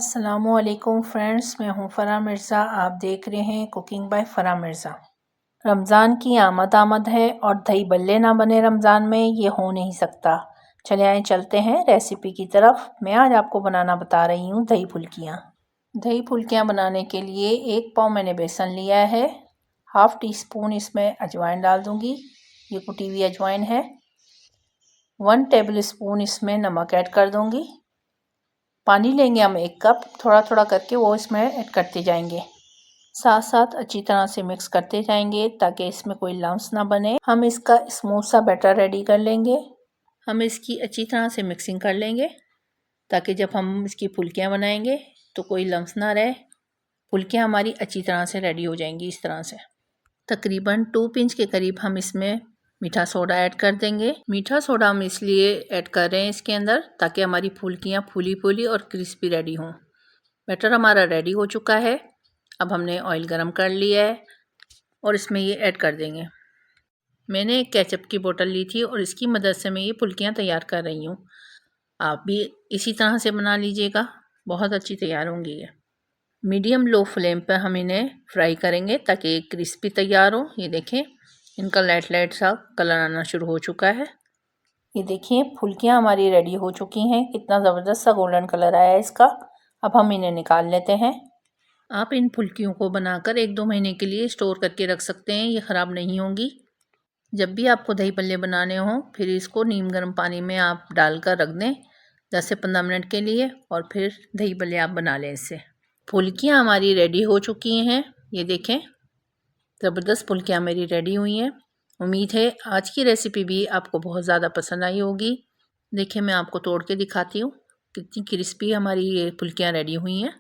अस्सलामुअलैकुम फ्रेंड्स, मैं हूं फ़रा मिर्ज़ा। आप देख रहे हैं कुकिंग बाय फ़रा मिर्ज़ा। रमज़ान की आमद है और दही बल्ले ना बने रमज़ान में ये हो नहीं सकता। चले आए चलते हैं रेसिपी की तरफ। मैं आज आपको बनाना बता रही हूं दही फुल्कियां। दही फुल्कियां बनाने के लिए 1 पाव मैंने बेसन लिया है। हाफ़ टी स्पून इसमें अजवाइन डाल दूंगी, ये कुटी हुई अजवाइन है। 1 टेबल स्पून इसमें नमक ऐड कर दूंगी। पानी लेंगे हम 1 कप, थोड़ा थोड़ा करके वो इसमें ऐड करते जाएंगे। साथ साथ अच्छी तरह से मिक्स करते जाएंगे ताकि इसमें कोई लम्स ना बने। हम इसका स्मूथ सा बैटर रेडी कर लेंगे। हम इसकी अच्छी तरह से मिक्सिंग कर लेंगे ताकि जब हम इसकी फुल्कियाँ बनाएंगे तो कोई लम्स ना रहे। फुल्कियाँ हमारी अच्छी तरह से रेडी हो जाएंगी इस तरह से। तकरीबन 2 पिंच के करीब हम इसमें मीठा सोडा ऐड कर देंगे। मीठा सोडा हम इसलिए ऐड कर रहे हैं इसके अंदर ताकि हमारी फुल्कियाँ फूली फूली और क्रिस्पी रेडी हों। बैटर हमारा रेडी हो चुका है। अब हमने ऑयल गरम कर लिया है और इसमें ये ऐड कर देंगे। मैंने एक केचप की बोतल ली थी और इसकी मदद से मैं ये फुल्कियाँ तैयार कर रही हूँ। आप भी इसी तरह से बना लीजिएगा, बहुत अच्छी तैयार होंगी ये। मीडियम लो फ्लेम पर हम इन्हें फ्राई करेंगे ताकि क्रिस्पी तैयार हो। ये देखें, इनका लाइट लाइट सा कलर आना शुरू हो चुका है। ये देखिए फुल्कियाँ हमारी रेडी हो चुकी हैं। कितना ज़बरदस्त सा गोल्डन कलर आया है इसका। अब हम इन्हें निकाल लेते हैं। आप इन फुल्कियों को बनाकर 1-2 महीने के लिए स्टोर करके रख सकते हैं, ये ख़राब नहीं होंगी। जब भी आपको दही बल्ले बनाने हों फिर इसको नीम गर्म पानी में आप डालकर रख दें 10 से 15 मिनट के लिए और फिर दही बल्ले आप बना लें इससे। फुल्कियाँ हमारी रेडी हो चुकी हैं। ये देखें, ज़बरदस्त फुल्कियाँ मेरी रेडी हुई हैं। उम्मीद है आज की रेसिपी भी आपको बहुत ज़्यादा पसंद आई होगी। देखिए मैं आपको तोड़ के दिखाती हूँ कितनी क्रिस्पी हमारी ये फुल्कियाँ रेडी हुई हैं।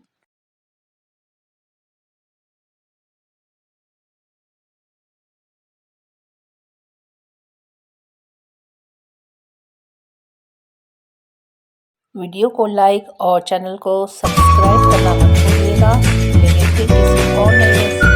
वीडियो को लाइक और चैनल को सब्सक्राइब करना मत भूलिएगा। मिलेंगे किसी और नए